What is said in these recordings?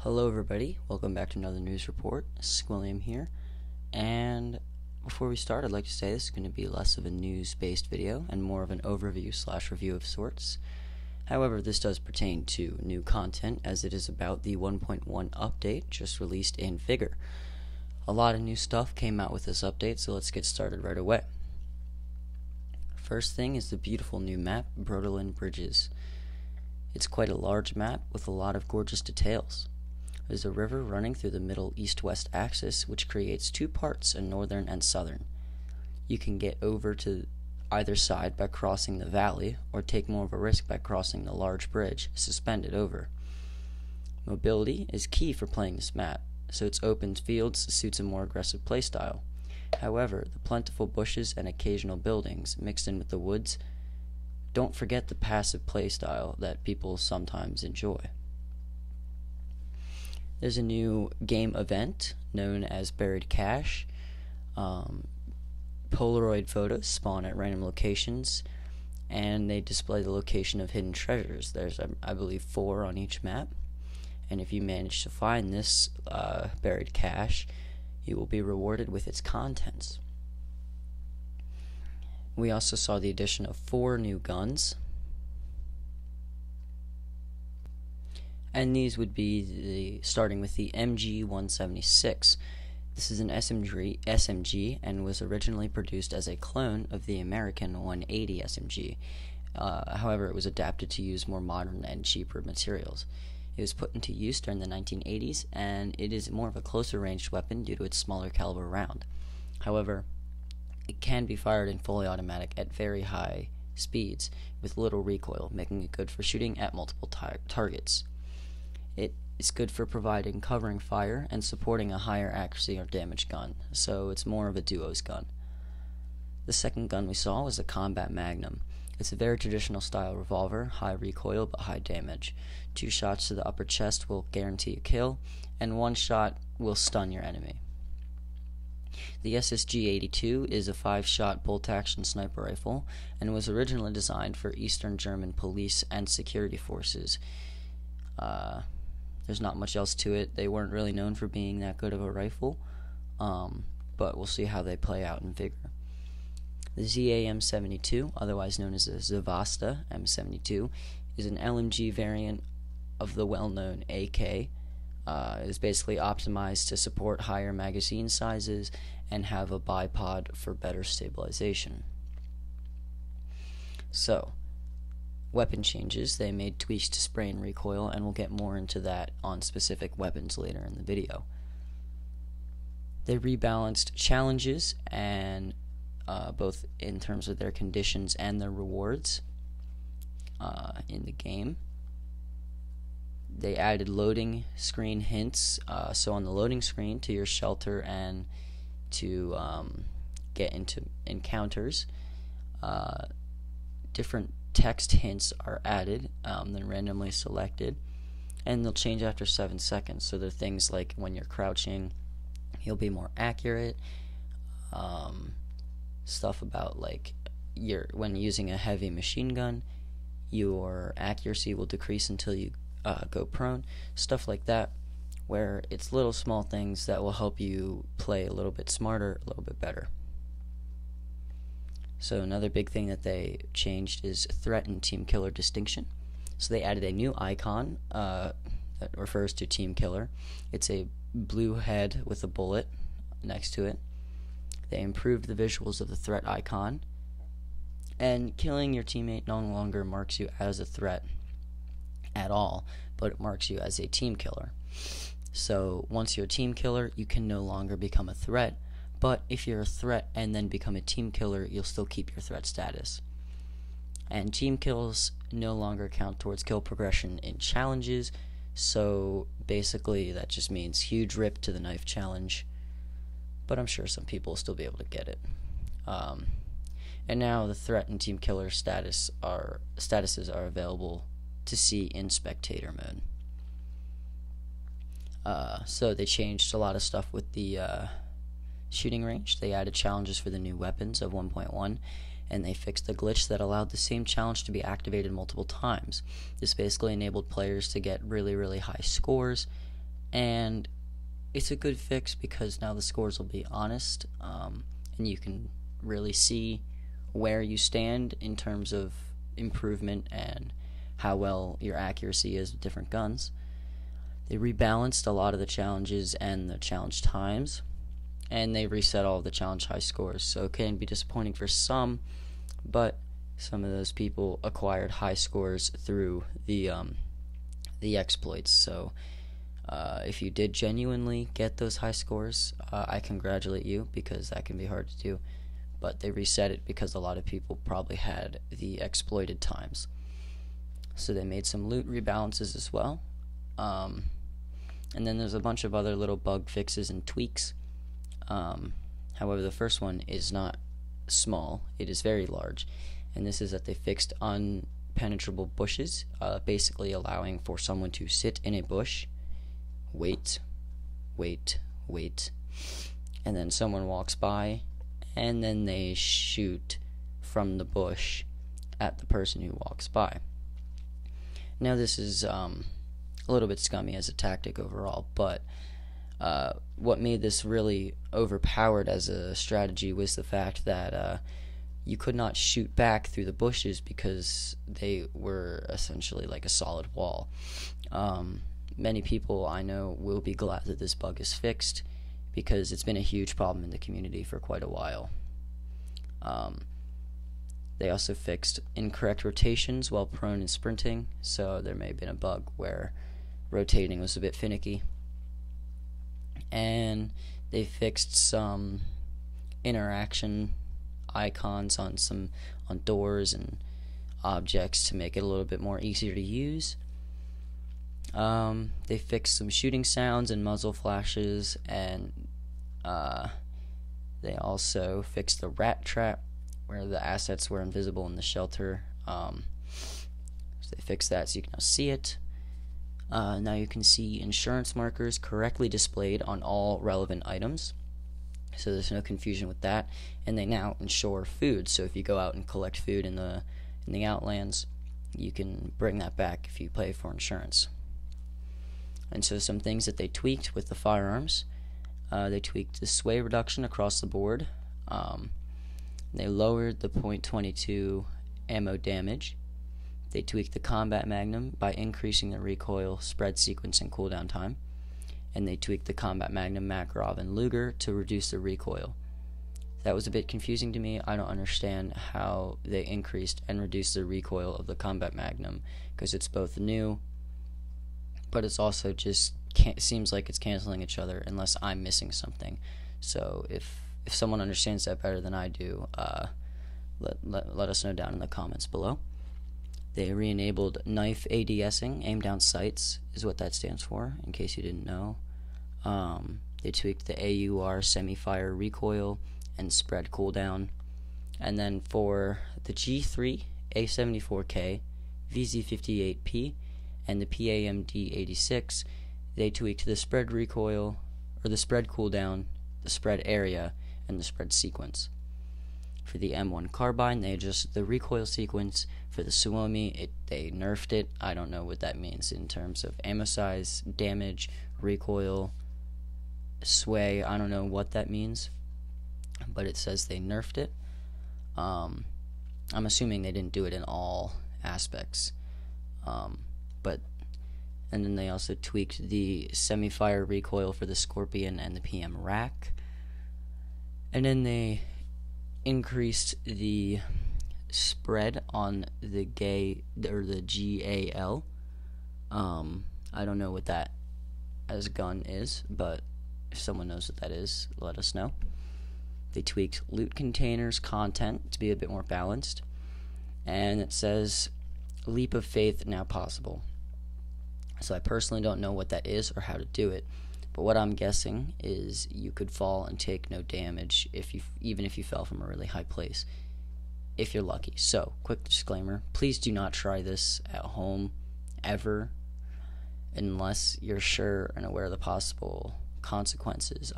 Hello everybody, welcome back to another news report. William here, and before we start I'd like to say this is going to be less of a news-based video and more of an overview/review of sorts. However, this does pertain to new content as it is about the 1.1 update just released in Vigor. A lot of new stuff came out with this update, so let's get started right away. First thing is the beautiful new map, Brodolin Bridges. It's quite a large map with a lot of gorgeous details. There's a river running through the middle east-west axis, which creates two parts, a northern and southern. You can get over to either side by crossing the valley, or take more of a risk by crossing the large bridge suspended over. Mobility is key for playing this map, so its open fields suits a more aggressive playstyle. However, the plentiful bushes and occasional buildings mixed in with the woods don't forget the passive playstyle that people sometimes enjoy. There's a new game event known as Buried Cache. Polaroid photos spawn at random locations, and they display the location of hidden treasures. There's, I believe, 4 on each map, and if you manage to find this buried cache, you will be rewarded with its contents. We also saw the addition of 4 new guns, and these would be starting with the MG-176. This is an SMG and was originally produced as a clone of the American 180 SMG. However, it was adapted to use more modern and cheaper materials. It was put into use during the 1980s, and it is more of a closer ranged weapon due to its smaller caliber round. However, it can be fired in fully automatic at very high speeds with little recoil, making it good for shooting at multiple targets. It is good for providing covering fire and supporting a higher accuracy or damage gun, so it's more of a duo's gun. The second gun we saw was a Combat Magnum. It's a very traditional style revolver, high recoil but high damage. 2 shots to the upper chest will guarantee a kill, and 1 shot will stun your enemy. The SSG-82 is a 5-shot bolt-action sniper rifle and was originally designed for Eastern German police and security forces. There's not much else to it. They weren't really known for being that good of a rifle, but we'll see how they play out in Vigor. The ZA-M72, otherwise known as the Zavasta M72, is an LMG variant of the well-known AK. It is basically optimized to support higher magazine sizes and have a bipod for better stabilization. So, weapon changes. They made tweaks to spray and recoil, and we'll get more into that on specific weapons later in the video. They rebalanced challenges, and both in terms of their conditions and their rewards in the game. They added loading screen hints, so on the loading screen to your shelter and to get into encounters, different text hints are added, then randomly selected, and they'll change after 7 seconds. So they're things like when you're crouching, you'll be more accurate. Stuff about like when using a heavy machine gun, your accuracy will decrease until you go prone. Stuff like that, where it's little small things that will help you play a little bit smarter, a little bit better. So another big thing that they changed is threat and team killer distinction. So they added a new icon that refers to team killer. It's a blue head with a bullet next to it. They improved the visuals of the threat icon, and killing your teammate no longer marks you as a threat at all, but it marks you as a team killer. So once you're a team killer, you can no longer become a threat. But if you're a threat and then become a team killer, you'll still keep your threat status. And team kills no longer count towards kill progression in challenges, so basically that just means huge rip to the knife challenge, but I'm sure some people will still be able to get it. And now the threat and team killer statuses are available to see in spectator mode. So they changed a lot of stuff with the shooting range. They added challenges for the new weapons of 1.1, and they fixed a glitch that allowed the same challenge to be activated multiple times. This basically enabled players to get really high scores And it's a good fix because now the scores will be honest, and you can really see where you stand in terms of improvement and how well your accuracy is with different guns. They rebalanced a lot of the challenges and the challenge times, and they reset all of the challenge high scores. So it can be disappointing for some, but some of those people acquired high scores through the exploits. So if you did genuinely get those high scores, I congratulate you, because that can be hard to do. But they reset it because a lot of people probably had the exploited times. So they made some loot rebalances as well. And then there's a bunch of other little bug fixes and tweaks. However, the first one is not small, it is very large. And this is that they fixed unpenetrable bushes, basically allowing for someone to sit in a bush, wait, and then someone walks by, and then they shoot from the bush at the person who walks by. Now this is a little bit scummy as a tactic overall, but what made this really overpowered as a strategy was the fact that you could not shoot back through the bushes because they were essentially like a solid wall. Many people I know will be glad that this bug is fixed, because it's been a huge problem in the community for quite a while. They also fixed incorrect rotations while prone and sprinting, so there may have been a bug where rotating was a bit finicky. And they fixed some interaction icons on doors and objects to make it a little bit more easier to use. They fixed some shooting sounds and muzzle flashes, and they also fixed the rat trap where the assets were invisible in the shelter. So they fixed that so you can now see it. Now you can see insurance markers correctly displayed on all relevant items, so there's no confusion with that. And they now insure food, so if you go out and collect food in the Outlands, you can bring that back if you pay for insurance. And so some things that they tweaked with the firearms: they tweaked the sway reduction across the board. They lowered the .22 ammo damage. They tweaked the combat magnum by increasing the recoil, spread sequence, and cooldown time. And they tweaked the combat magnum, Makarov, and Luger to reduce the recoil. That was a bit confusing to me. I don't understand how they increased and reduced the recoil of the combat magnum, because it's both new, but it's also just seems like it's canceling each other unless I'm missing something. So if someone understands that better than I do, let us know down in the comments below. They re-enabled knife ADSing, aim down sights, is what that stands for, in case you didn't know. They tweaked the AUR semi-fire recoil and spread cooldown. And then for the G3, A74K, VZ58P, and the PAMD86, they tweaked the spread recoil, or the spread cooldown, the spread area, and the spread sequence. For the M1 carbine, they adjusted the recoil sequence. For the Suomi, they nerfed it. I don't know what that means in terms of ammo size, damage, recoil, sway. I don't know what that means, but it says they nerfed it. I'm assuming they didn't do it in all aspects. And then they also tweaked the semi-fire recoil for the Scorpion and the PM rack. And then they increased the spread on the GAL. I don't know what that as gun is, but if someone knows what that is, let us know. They tweaked loot containers content to be a bit more balanced, and it says leap of faith now possible. So I personally don't know what that is or how to do it, but what I'm guessing is you could fall and take no damage even if you fell from a really high place, if you're lucky. So, quick disclaimer, please do not try this at home ever unless you're sure and aware of the possible consequences.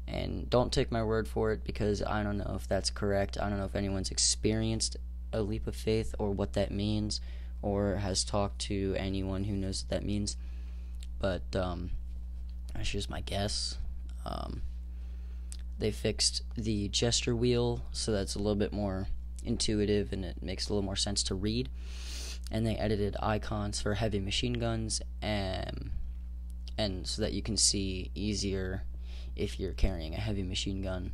And don't take my word for it, because I don't know if that's correct. I don't know if anyone's experienced a leap of faith or what that means, or has talked to anyone who knows what that means. But That's just my guess. Um, they fixed the gesture wheel so that's a little bit more intuitive and it makes a little more sense to read. And they edited icons for heavy machine guns and so that you can see easier if you're carrying a heavy machine gun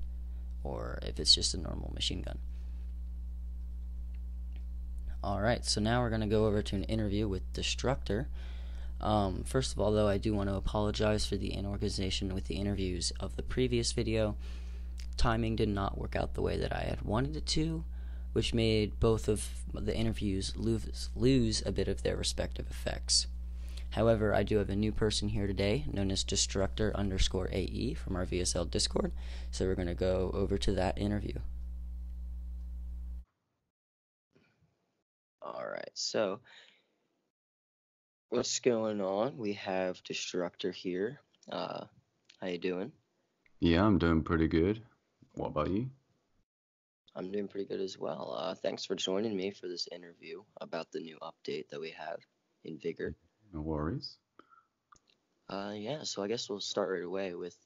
or if it's just a normal machine gun. Alright, so now we're going to go over to an interview with Destructor. First of all, though, I do want to apologize for the inorganization with the interviews of the previous video. Timing did not work out the way that I had wanted it to, which made both of the interviews lose a bit of their respective effects. However, I do have a new person here today, known as Destructor_AE from our VSL Discord, so we're going to go over to that interview. Alright, so what's going on? We have Destructor here. How you doing? Yeah, I'm doing pretty good. What about you? I'm doing pretty good as well. Thanks for joining me for this interview about the new update that we have in Vigor. No worries. Yeah, so I guess we'll start right away with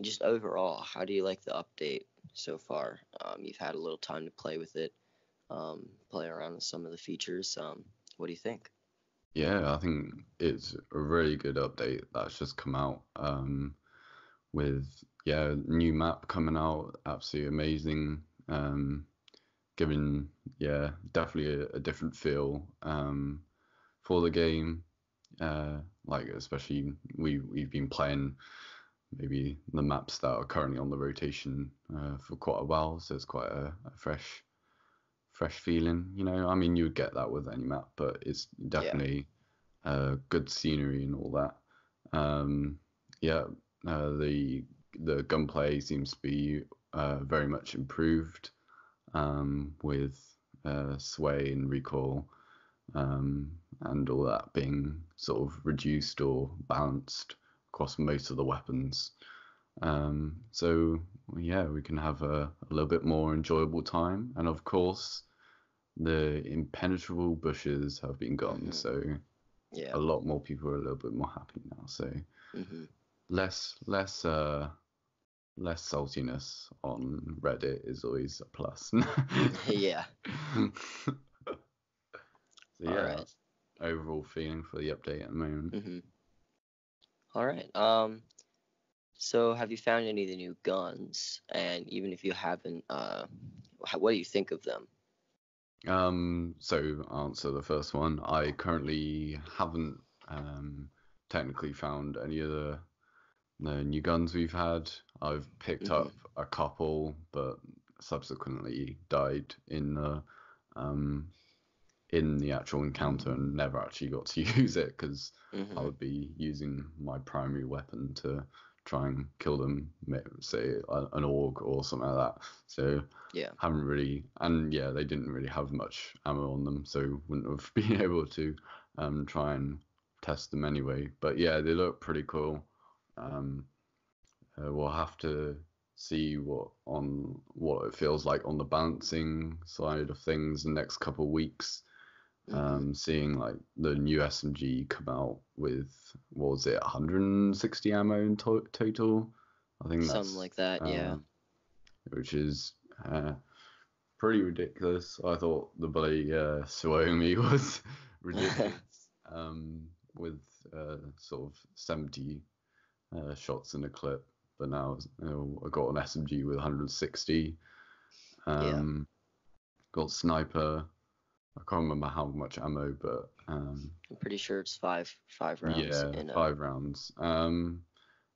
just overall, how do you like the update so far? You've had a little time to play with it, play around with some of the features. What do you think? Yeah, I think it's a really good update that's just come out. With new map coming out, absolutely amazing. Giving definitely a different feel for the game. Like especially we've been playing maybe the maps that are currently on the rotation for quite a while, so it's quite a fresh feeling. I mean, you would get that with any map, but it's definitely good scenery and all that. The gunplay seems to be very much improved with sway and recoil and all that being sort of reduced or balanced across most of the weapons. So yeah, we can have a little bit more enjoyable time, and of course the impenetrable bushes have been gone, so a lot more people are a little bit more happy now. So less saltiness on Reddit is always a plus. Yeah. So yeah, that's overall feeling for the update at the moment. All right. So have you found any of the new guns? And even if you haven't, what do you think of them? So answer the first one. I currently haven't technically found any of the new guns we've had. I've picked up a couple, but subsequently died in the actual encounter and never actually got to use it because I would be using my primary weapon to try and kill them, say an orc or something like that. So haven't really, and they didn't really have much ammo on them, so wouldn't have been able to try and test them anyway. But yeah, they look pretty cool. We'll have to see what it feels like on the balancing side of things the next couple of weeks. Seeing like the new SMG come out with, what was it, 160 ammo in total? I think that's something like that, yeah. Which is pretty ridiculous. I thought the bloody Suomi was ridiculous with sort of 70 shots in a clip, but now I got an SMG with 160. Got sniper. I can't remember how much ammo, but I'm pretty sure it's five rounds. Yeah, 5 rounds.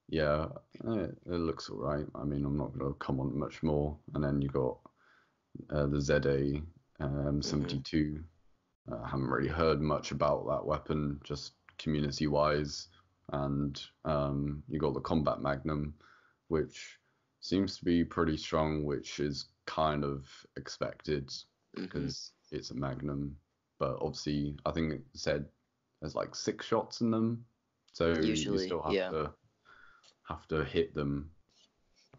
It looks all right. I mean, I'm not going to come on much more. And then you got the ZA 72. I haven't really heard much about that weapon, just community-wise. And you got the Combat Magnum, which seems to be pretty strong, which is kind of expected because it's a Magnum. But obviously, I think it said there's like 6 shots in them, so usually, you still have to hit them,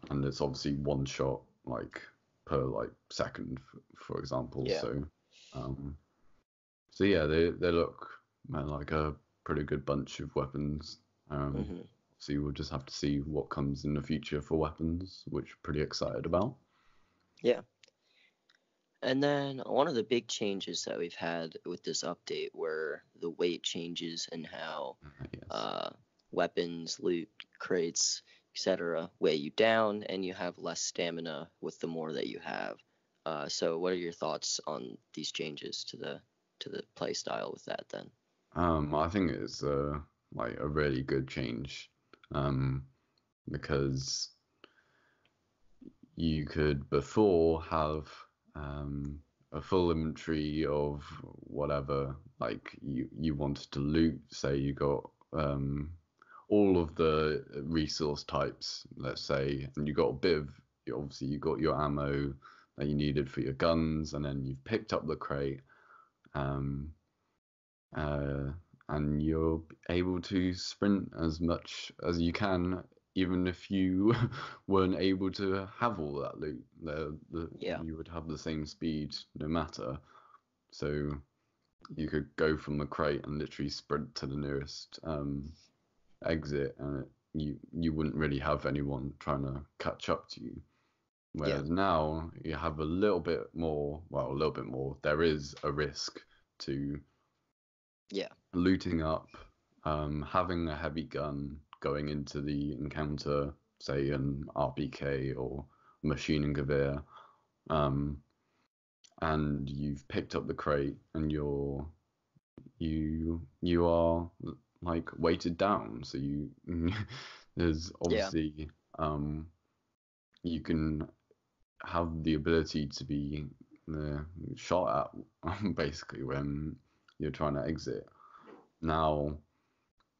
and it's obviously 1 shot like per like second, for example. So yeah, they look like a pretty good bunch of weapons. So you will just have to see what comes in the future for weapons, which I'm pretty excited about. Yeah. And then one of the big changes that we've had with this update were the weight changes and how Yes. weapons, loot, crates, etc. weigh you down, and you have less stamina with the more that you have. So what are your thoughts on these changes to the play style with that then? I think it's like a really good change, because you could before have a full inventory of whatever like you wanted to loot. Say you got all of the resource types, let's say, and you got a bit of obviously you got your ammo that you needed for your guns, and then you've picked up the crate. Um, uh, and you're able to sprint as much as you can, even if you weren't able to have all that loot. Yeah. You would have the same speed no matter. So you could go from the crate and literally sprint to the nearest exit, and you wouldn't really have anyone trying to catch up to you. Yeah. Whereas now you have a little bit more. Well, a little bit more. There is a risk to Yeah. looting up, having a heavy gun going into the encounter, say an RPK or machine gun gewehr, and you've picked up the crate and you are like weighted down. So you there's Yeah. obviously you can have the ability to be shot at basically when you're trying to exit. Now,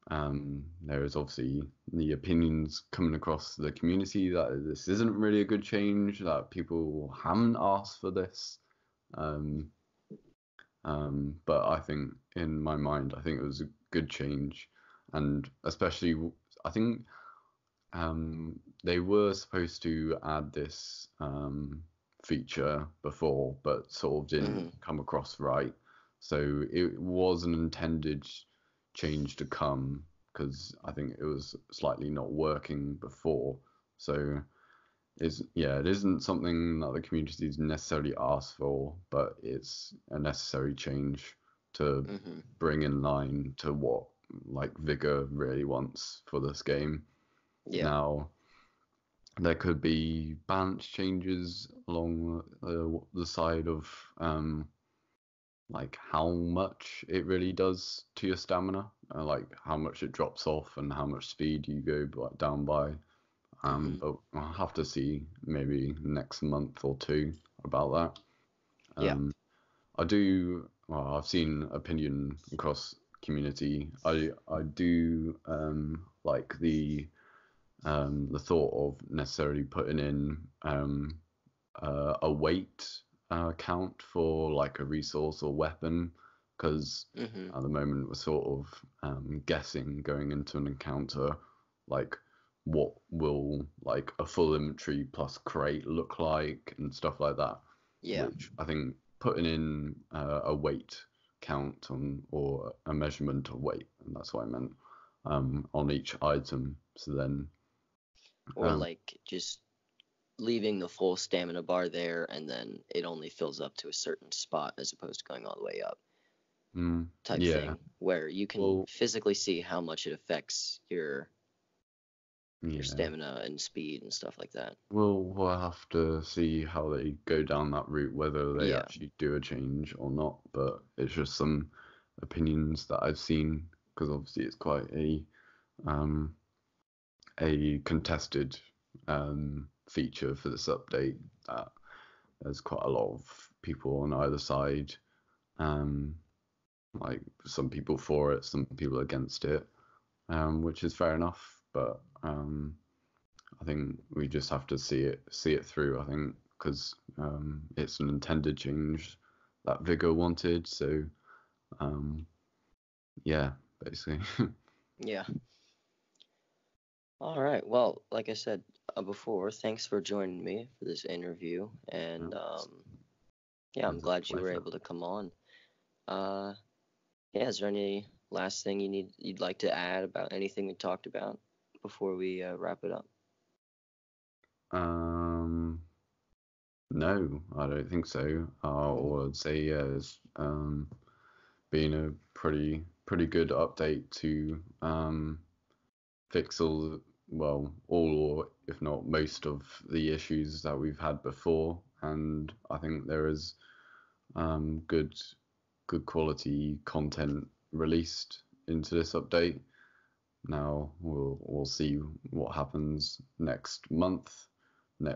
there is obviously the opinions coming across the community that this isn't really a good change, that people haven't asked for this. But I think, in my mind, I think it was a good change, and especially, I think they were supposed to add this feature before, but sort of didn't come across right. So it was an intended change to come because I think it was slightly not working before. So it isn't something that the community's necessarily asked for, but it's a necessary change to bring in line to what like Vigor really wants for this game. Yeah. Now, there could be balance changes along the side of like how much it really does to your stamina, like how much it drops off and how much speed you go down by. But I'll have to see maybe next month or two about that. Yeah. I do. Well, I've seen opinion across community. I do like the thought of necessarily putting in a weight count for like a resource or weapon, because at the moment we're sort of guessing going into an encounter like what will like a full inventory plus crate look like and stuff like that, Yeah. which I think putting in a weight count on or a measurement of weight, and that's what I meant, on each item, so then Or like just leaving the full stamina bar there, and then it only fills up to a certain spot as opposed to going all the way up type yeah. thing, where you can Well, physically see how much it affects your yeah. stamina and speed and stuff like that. We'll have to see how they go down that route, whether they Yeah. actually do a change or not. But it's just some opinions that I've seen, because obviously it's quite a contested feature for this update. There's quite a lot of people on either side. Like some people for it, some people against it, which is fair enough. But I think we just have to see it through. I think because it's an intended change that Vigor wanted. So yeah, basically. Yeah. All right. Well, like I said before, thanks for joining me for this interview, and yeah, I'm It's a glad you were pleasure. able to come on. Uh, yeah, is there any last thing you'd like to add about anything we talked about? before we wrap it up? No, I don't think so. All I'd say is been a pretty good update to fix all or if not most of the issues that we've had before, and I think there is good quality content released into this update. Now we'll see what happens next month,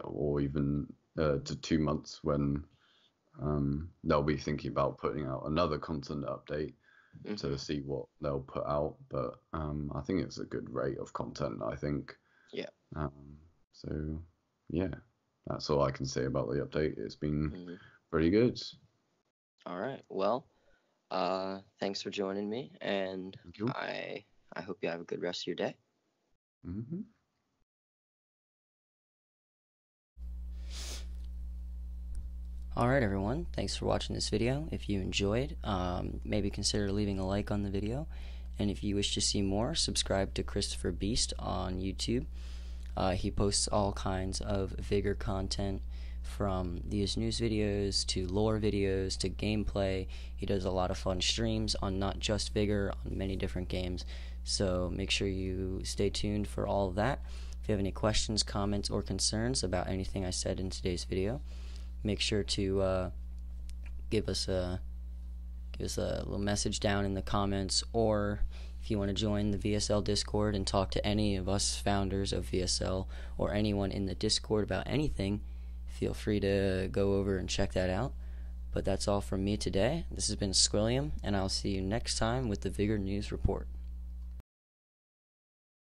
or even to 2 months when they'll be thinking about putting out another content update to see what they'll put out. But I think it's a good rate of content, I think. Yeah. So yeah, that's all I can say about the update. It's been pretty good. All right. Well, thanks for joining me, and I hope you have a good rest of your day. Alright everyone, thanks for watching this video. If you enjoyed, maybe consider leaving a like on the video. And if you wish to see more, subscribe to Christopher Beast on YouTube. He posts all kinds of Vigor content, from these news videos to lore videos to gameplay. He does a lot of fun streams on not just Vigor, on many different games. So make sure you stay tuned for all of that. If you have any questions, comments, or concerns about anything I said in today's video, make sure to give us a little message down in the comments, or if you want to join the VSL Discord and talk to any of us founders of VSL or anyone in the Discord about anything, feel free to go over and check that out. But that's all from me today. This has been Squilliam, and I'll see you next time with the Vigor News Report.